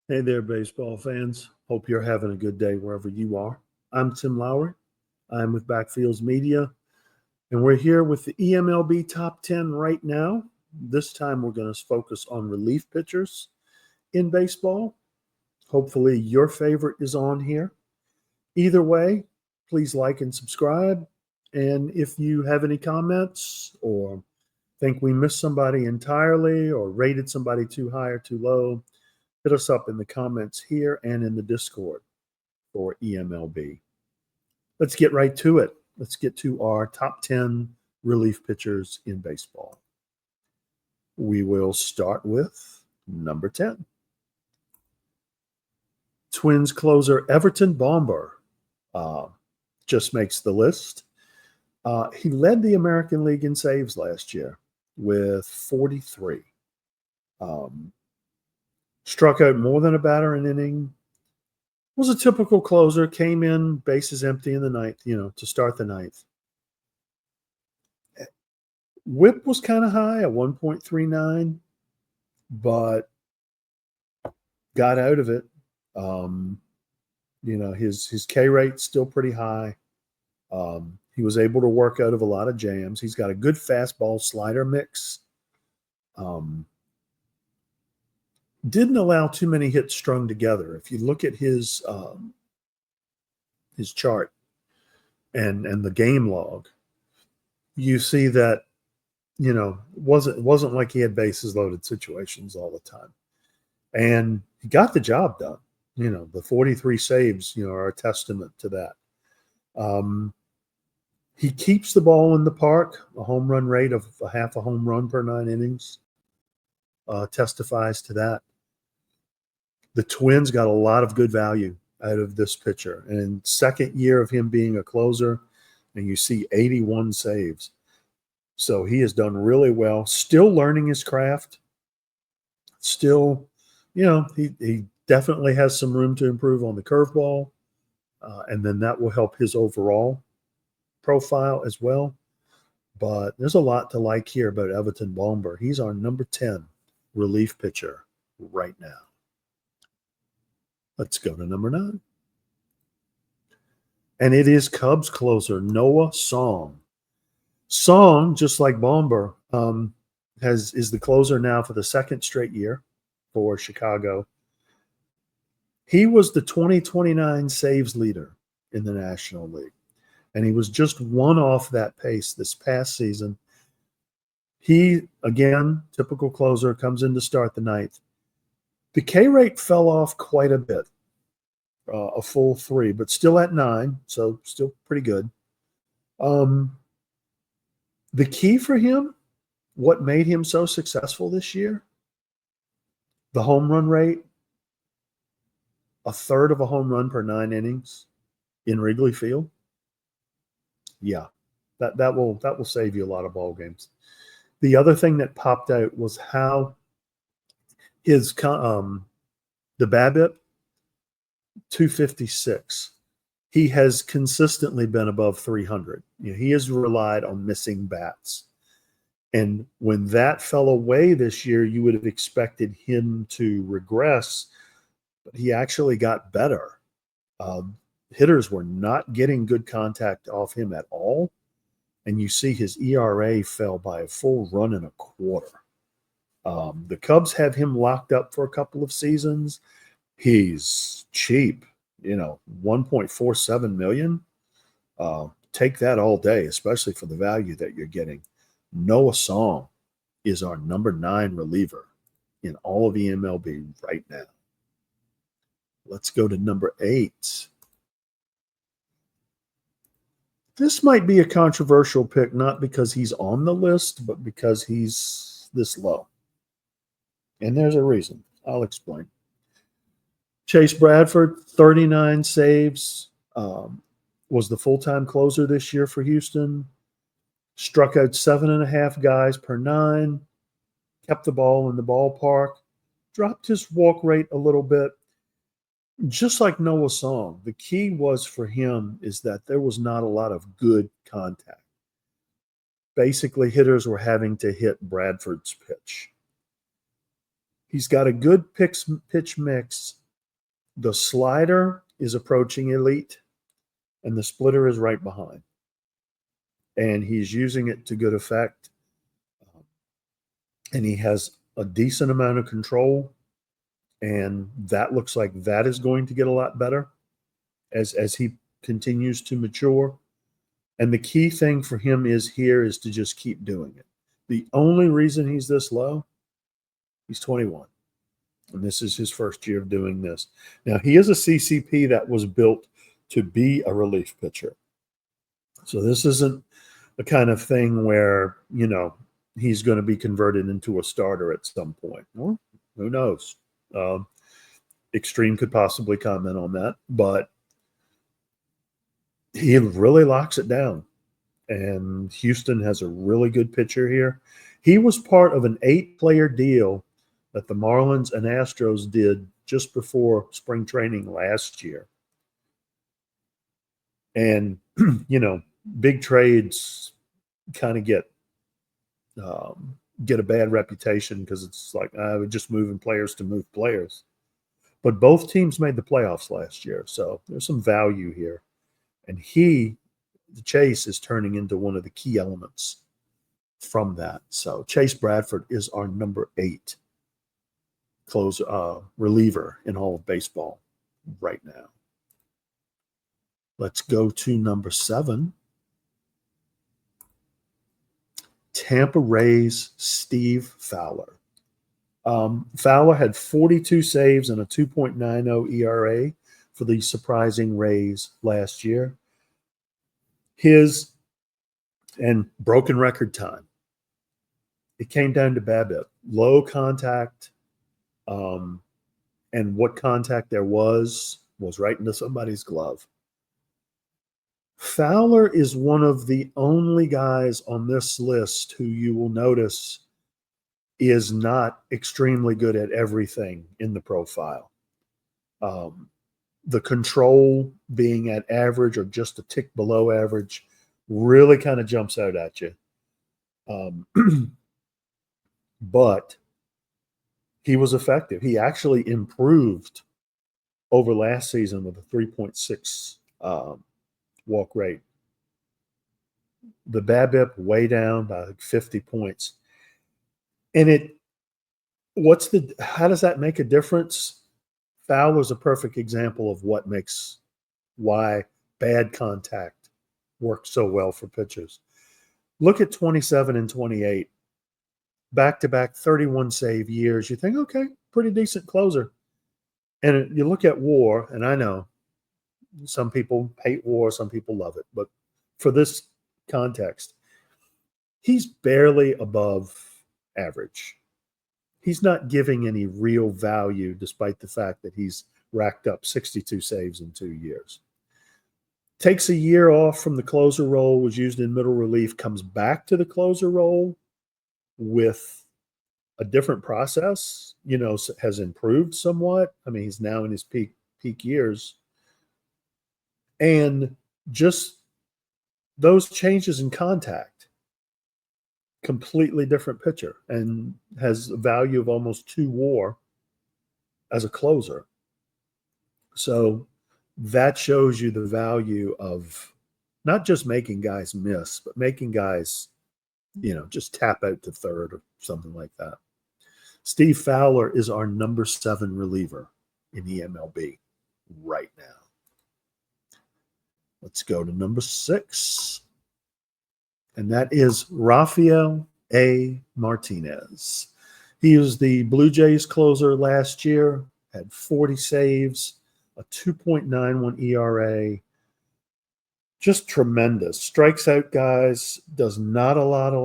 Hey there, baseball fans. Hope you're having a good day wherever you are. I'm Tim Lowry. I'm with Backfields Media, and we're here with the eMLB Top 10 right now. This time we're going to focus on relief pitchers in baseball. Hopefully, your favorite is on here. Either way, please like and subscribe. And if you have any comments or think we missed somebody entirely or rated somebody too high or too low, hit us up in the comments here and in the Discord for eMLB. Let's get right to it. Let's get to our top 10 relief pitchers in baseball. We will start with number 10. Twins closer Everton Bomber just makes the list. He led the American League in saves last year with 43. Struck out more than a batter an inning. Was a typical closer. Came in, bases empty in the ninth, to start the ninth. Whip was kind of high at 1.39, but got out of it. His K rate's still pretty high. He was able to work out of a lot of jams. He's got a good fastball slider mix. Didn't allow too many hits strung together. If you look at his chart and the game log, you see that wasn't like he had bases loaded situations all the time, and he got the job done. The 43 saves are a testament to that. He keeps the ball in the park. A home run rate of a half a home run per 9 innings testifies to that. The Twins got a lot of good value out of this pitcher. And second year of him being a closer, and you see 81 saves. So he has done really well. Still learning his craft. Still, he definitely has some room to improve on the curveball. And then that will help his overall profile as well. But there's a lot to like here about Everton Bomber. He's our number 10 relief pitcher right now. Let's go to number 9. And it is Cubs closer Noah Song. Song, just like Bomber, is the closer now for the second straight year for Chicago. He was the 2029 saves leader in the National League. And he was just one off that pace this past season. He, again, typical closer, comes in to start the ninth. The K rate fell off quite a bit, a full 3, but still at 9, so still pretty good. The key for him, what made him so successful this year, the home run rate, a third of a home run per 9 innings in Wrigley Field. Yeah, that will save you a lot of ball games. The other thing that popped out was how his the BABIP 256. He has consistently been above 300. He has relied on missing bats. And when that fell away this year, you would have expected him to regress, but he actually got better. Hitters were not getting good contact off him at all. And you see his ERA fell by a full run and a quarter. The Cubs have him locked up for a couple of seasons. He's cheap, $1.47 million. Take that all day, especially for the value that you're getting. Noah Song is our number 9 reliever in all of eMLB right now. Let's go to number 8. This might be a controversial pick, not because he's on the list, but because he's this low. And there's a reason. I'll explain. Chase Bradford, 39 saves, was the full-time closer this year for Houston. Struck out 7.5 guys per 9. Kept the ball in the ballpark. Dropped his walk rate a little bit. Just like Noah Song, the key was for him is that there was not a lot of good contact. Basically, hitters were having to hit Bradford's pitch. He's got a good pitch mix, The slider is approaching elite, and the splitter is right behind. And he's using it to good effect. And he has a decent amount of control. And that looks like that is going to get a lot better as he continues to mature. And the key thing for him is to just keep doing it. The only reason he's this low, he's 21. And this is his first year of doing this. Now, he is a CCP that was built to be a relief pitcher. So this isn't the kind of thing where, he's going to be converted into a starter at some point. Well, who knows? Extreme could possibly comment on that, but he really locks it down. And Houston has a really good pitcher here. He was part of an 8-player deal that the Marlins and Astros did just before spring training last year. And, big trades kind of get a bad reputation because it's like, we're just moving players to move players. But both teams made the playoffs last year, so there's some value here. And Chase is turning into one of the key elements from that. So Chase Bradford is our number 8 reliever in all of baseball right now. Let's go to number 7. Tampa Rays Steve Fowler. Fowler had 42 saves and a 2.90 ERA for the surprising Rays last year. And broken record time. It came down to BABIP. Low contact, and what contact there was right into somebody's glove. Fowler is one of the only guys on this list who you will notice is not extremely good at everything in the profile. The control being at average or just a tick below average really kind of jumps out at you. But he was effective. He actually improved over last season with a 3.6 walk rate. The BABIP way down by like 50 points. And how does that make a difference? Fowler's a perfect example of why bad contact works so well for pitchers. Look at 27 and 28. Back-to-back 31 save years. You think, okay, pretty decent closer. And you look at WAR, and I know some people hate WAR, some people love it. But for this context, he's barely above average. He's not giving any real value despite the fact that he's racked up 62 saves in 2 years. Takes a year off from the closer role, was used in middle relief, comes back to the closer role with a different process, has improved somewhat. I mean, he's now in his peak years. And just those changes in contact, completely different pitcher, and has a value of almost 2 WAR as a closer. So that shows you the value of not just making guys miss, but making guys, just tap out to third or something like that. Steve Fowler is our number 7 reliever in eMLB right now. Let's go to number 6. And that is Rafael A. Martinez. He was the Blue Jays closer last year, had 40 saves, a 2.91 ERA. Just tremendous. Strikes out guys, doesn't allow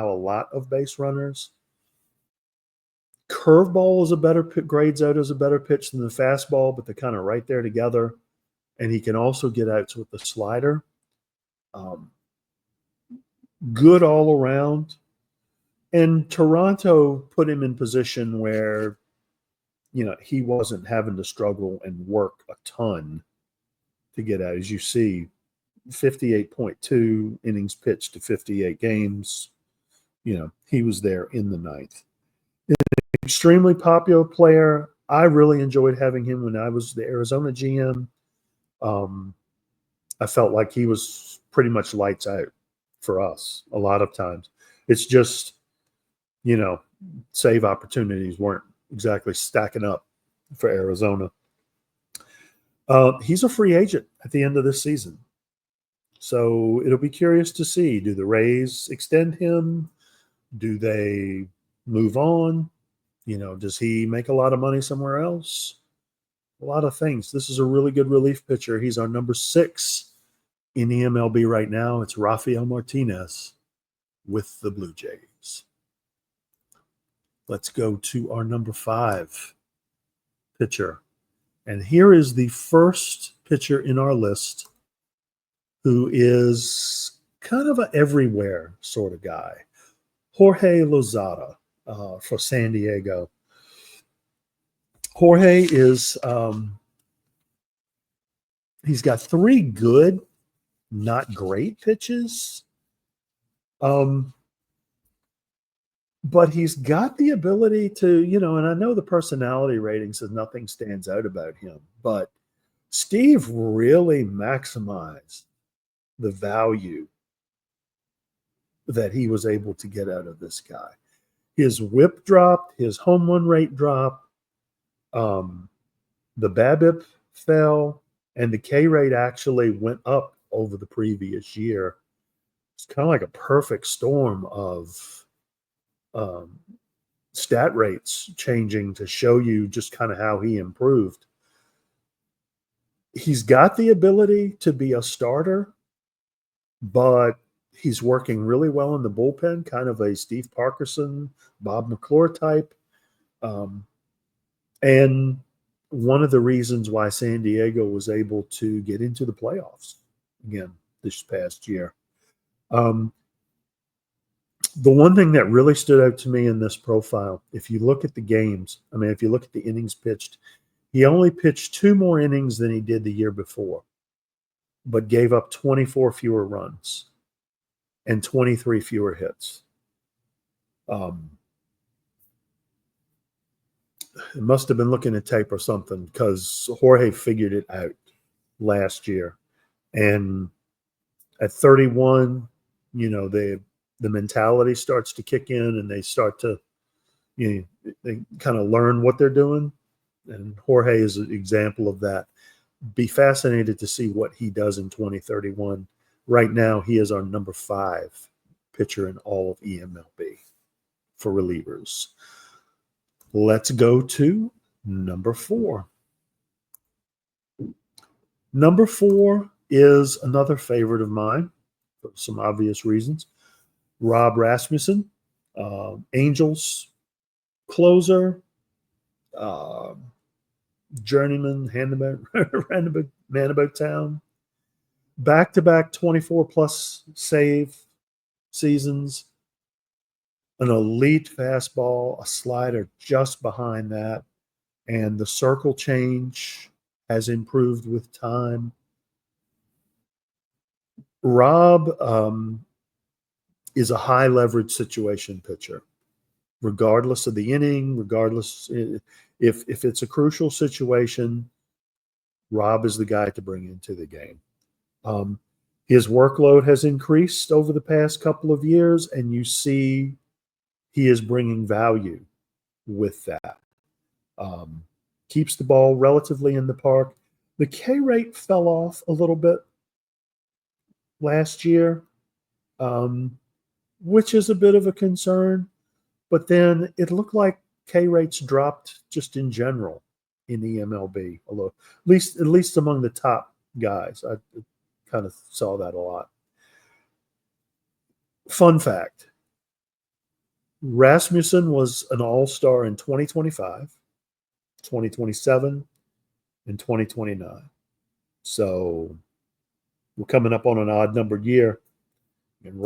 a lot of base runners. Curveball is grades out as a better pitch than the fastball, but they're kind of right there together. And he can also get outs with the slider. Good all around. And Toronto put him in position where, he wasn't having to struggle and work a ton to get out. As you see, 58.2 innings pitched to 58 games. He was there in the 9th. Extremely popular player. I really enjoyed having him when I was the Arizona GM. I felt like he was pretty much lights out for us a lot of times. It's just, save opportunities weren't exactly stacking up for Arizona. He's a free agent at the end of this season. So it'll be curious to see, do the Rays extend him? Do they move on? Does he make a lot of money somewhere else? A lot of things. This is a really good relief pitcher. He's our number 6 in eMLB right now. It's Rafael Martinez with the Blue Jays. Let's go to our number 5 pitcher. And here is the first pitcher in our list who is kind of an everywhere sort of guy. Jorge Lozada for San Diego. Jorge is, he's got 3 good, not great pitches. But he's got the ability to, and I know the personality rating says nothing stands out about him, but Steve really maximized the value that he was able to get out of this guy. His whip dropped, his home run rate dropped, the BABIP fell, and the K rate actually went up over the previous year. It's kind of like a perfect storm of stat rates changing to show you just kind of how he improved. He's got the ability to be a starter, but he's working really well in the bullpen, kind of a Steve Parkerson, Bob McClure type. And one of the reasons why San Diego was able to get into the playoffs again this past year. The one thing that really stood out to me in this profile, if you look at the games, if you look at the innings pitched, he only pitched 2 more innings than he did the year before, but gave up 24 fewer runs and 23 fewer hits. It must have been looking at tape or something, because Jorge figured it out last year. And at 31, the mentality starts to kick in, and they start to, they kind of learn what they're doing. And Jorge is an example of that. Be fascinated to see what he does in 2031. Right now, he is our number 5 pitcher in all of eMLB for relievers. Let's go to number 4. Number 4 is another favorite of mine for some obvious reasons. Rob Rasmussen, Angels closer, journeyman, man about town, back-to-back 24-plus save seasons, an elite fastball, a slider just behind that, and the circle change has improved with time. Rob is a high leverage situation pitcher, regardless of the inning, regardless if it's a crucial situation, Rob is the guy to bring into the game. His workload has increased over the past couple of years, and you see he is bringing value with that. Keeps the ball relatively in the park. The K rate fell off a little bit last year, which is a bit of a concern. But then it looked like K rates dropped just in general in eMLB, although at least among the top guys. I kind of saw that a lot. Fun fact: Rasmussen was an all-star in 2025, 2027, and 2029. So we're coming up on an odd-numbered year. You can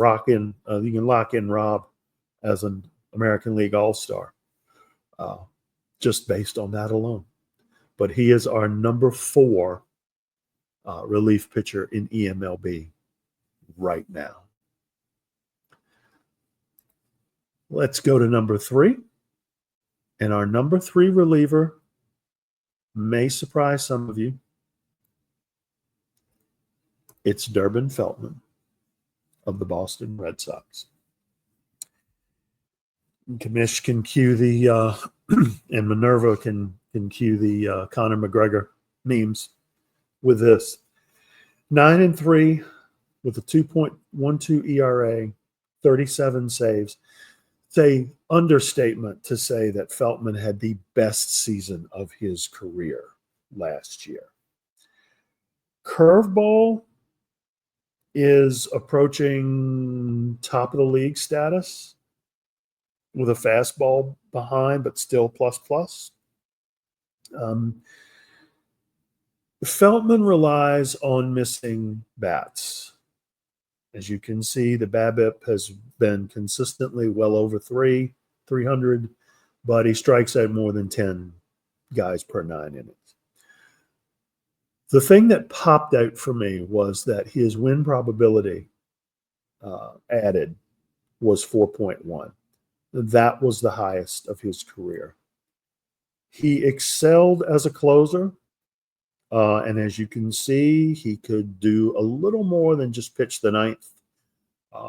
lock in Rob as an American League All-Star, just based on that alone. But he is our number 4 relief pitcher in eMLB right now. Let's go to number 3. And our number 3 reliever may surprise some of you. It's Durbin Feltman of the Boston Red Sox. Kamish can cue the and Minerva can cue the Conor McGregor memes with this. 9-3 with a 2.12 ERA, 37 saves. It's an understatement to say that Feltman had the best season of his career last year. Curveball is approaching top of the league status with a fastball behind, but still plus. Feltman relies on missing bats. As you can see, the BABIP has been consistently well over 300, but he strikes out more than 10 guys per 9 innings. The thing that popped out for me was that his win probability added was 4.1. That was the highest of his career. He excelled as a closer. And as you can see, he could do a little more than just pitch the ninth.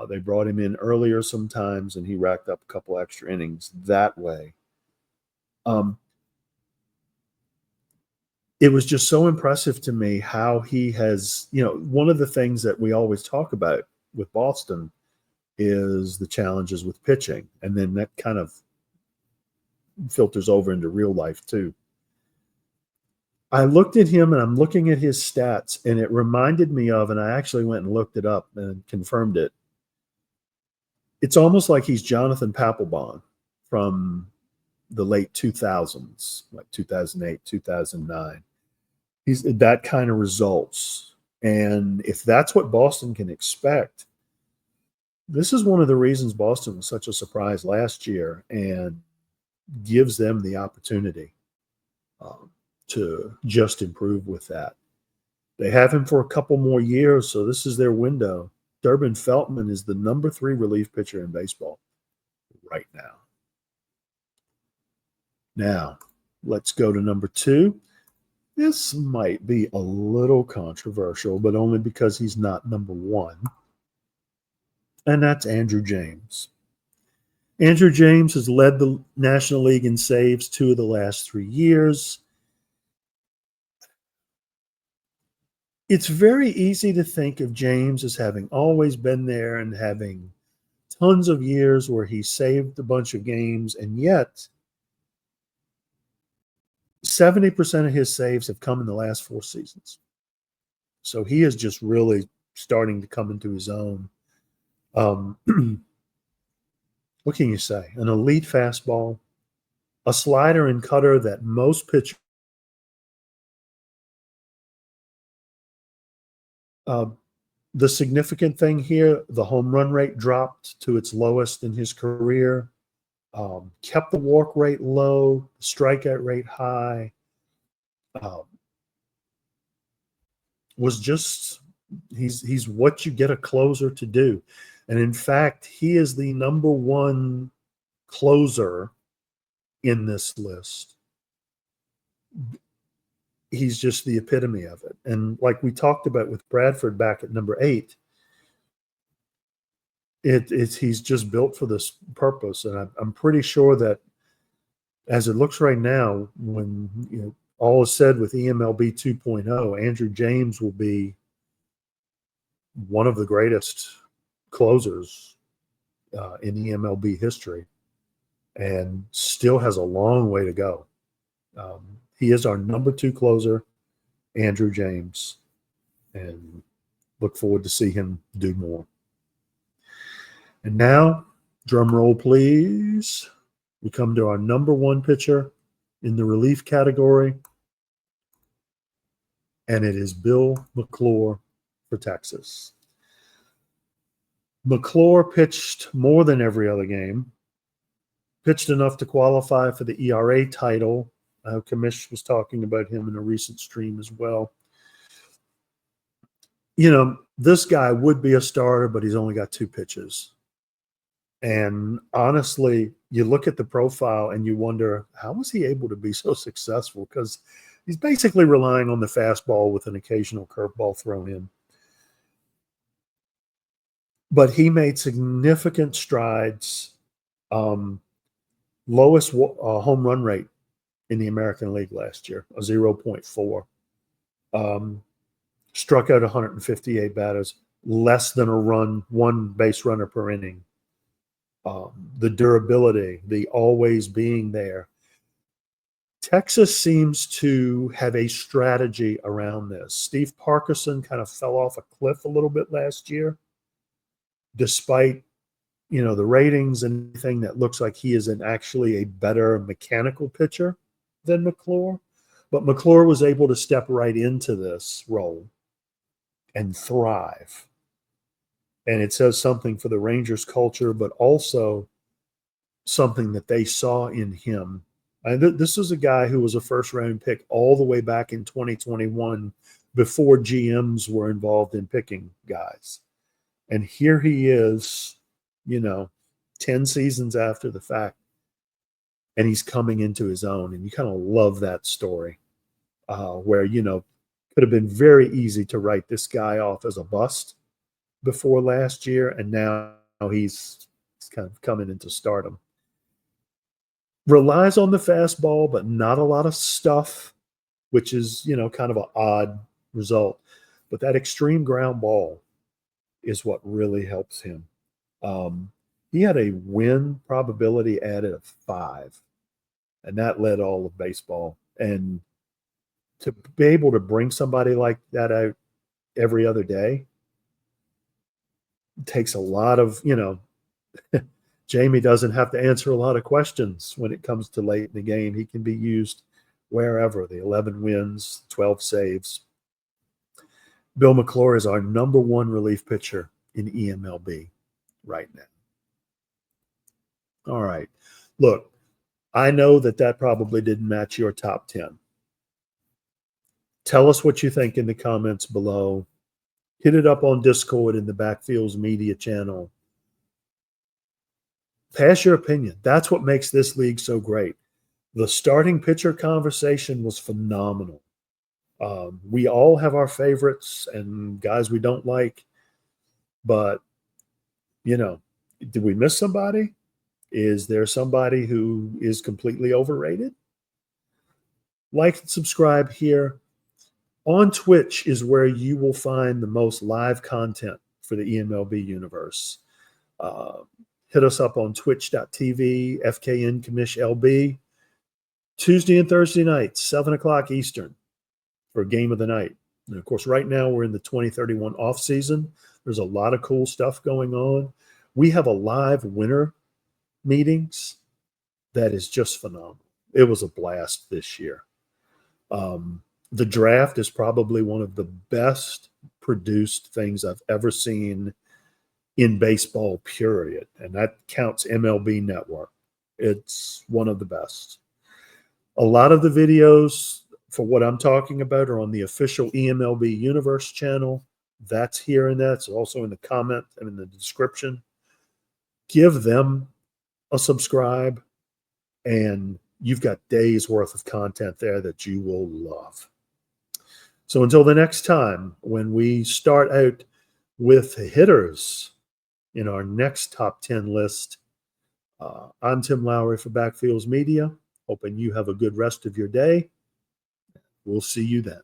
They brought him in earlier sometimes, and he racked up a couple extra innings that way. It was just so impressive to me how he has, one of the things that we always talk about with Boston is the challenges with pitching. And then that kind of filters over into real life too. I looked at him and I'm looking at his stats, and it reminded me of, and I actually went and looked it up and confirmed it. It's almost like he's Jonathan Papelbon from the late 2000s, like 2008, 2009. He's that kind of results. And if that's what Boston can expect, this is one of the reasons Boston was such a surprise last year and gives them the opportunity to just improve with that. They have him for a couple more years, so this is their window. Durbin Feltman is the number 3 relief pitcher in baseball right now. Now, let's go to number 2. This might be a little controversial, but only because he's not number 1. And that's Andrew James. Andrew James has led the National League in saves 2 of the last 3 years. It's very easy to think of James as having always been there and having tons of years where he saved a bunch of games, and yet 70% of his saves have come in the last 4 seasons. So he is just really starting to come into his own. What can you say? An elite fastball, a slider and cutter that most pitchers the significant thing here, the home run rate dropped to its lowest in his career, kept the walk rate low, strikeout rate high, was just, he's what you get a closer to do. And in fact, he is the number 1 closer in this list. He's just the epitome of it. And like we talked about with Bradford back at number 8, he's just built for this purpose. And I'm pretty sure that as it looks right now, when all is said with eMLB 2.0, Andrew James will be one of the greatest closers in eMLB history, and still has a long way to go. He is our number 2 closer, Andrew James, and look forward to see him do more. And now, drum roll please, we come to our number 1 pitcher in the relief category, and it is Bill McClure for Texas. McClure pitched more than every other game, pitched enough to qualify for the ERA title. Kamish was talking about him in a recent stream as well. This guy would be a starter, but he's only got 2 pitches. And honestly, you look at the profile and you wonder, how was he able to be so successful? Because He's basically relying on the fastball with an occasional curveball thrown in. But he made significant strides. Lowest home run rate in the American League last year, a 0.4. Struck out 158 batters, less than one base runner per inning. The durability, the always being there. Texas seems to have a strategy around this. Steve Parkinson kind of fell off a cliff a little bit last year, despite the ratings and everything. That looks like he is actually a better mechanical pitcher than McClure. But McClure was able to step right into this role and thrive. And it says something for the Rangers culture, but also something that they saw in him. And this is a guy who was a first-round pick all the way back in 2021 before GMs were involved in picking guys. And here he is, 10 seasons after the fact, and he's coming into his own. And you kind of love that story where, could have been very easy to write this guy off as a bust before last year, and now he's kind of coming into stardom. Relies on the fastball, but not a lot of stuff, which is, kind of an odd result. But that extreme ground ball is what really helps him. He had a win probability added of 5, and that led all of baseball. And to be able to bring somebody like that out every other day takes a lot of, Jamie doesn't have to answer a lot of questions when it comes to late in the game. He can be used wherever. The 11 wins, 12 saves. Bill McClure is our number 1 relief pitcher in eMLB right now. All right. Look, I know that probably didn't match your top 10. Tell us what you think in the comments below. Hit it up on Discord in the Backfields Media channel. Pass your opinion. That's what makes this league so great. The starting pitcher conversation was phenomenal. We all have our favorites and guys we don't like. But, did we miss somebody? Is there somebody who is completely overrated? Like and subscribe here. On Twitch is where you will find the most live content for the eMLB universe. Hit us up on twitch.tv, FKN Commish LB, Tuesday and Thursday nights, 7 o'clock Eastern for Game of the Night. And of course, right now we're in the 2031 off season. There's a lot of cool stuff going on. We have a live winter meetings that is just phenomenal. It was a blast this year. The draft is probably one of the best produced things I've ever seen in baseball, period. And that counts MLB Network. It's one of the best. A lot of the videos for what I'm talking about are on the official eMLB Universe channel. That's here and that's also in the comment and in the description. Give them a subscribe, and you've got days worth of content there that you will love. So until the next time, when we start out with hitters in our next top 10 list, I'm Tim Lowry for Backfields Media. Hoping you have a good rest of your day. We'll see you then.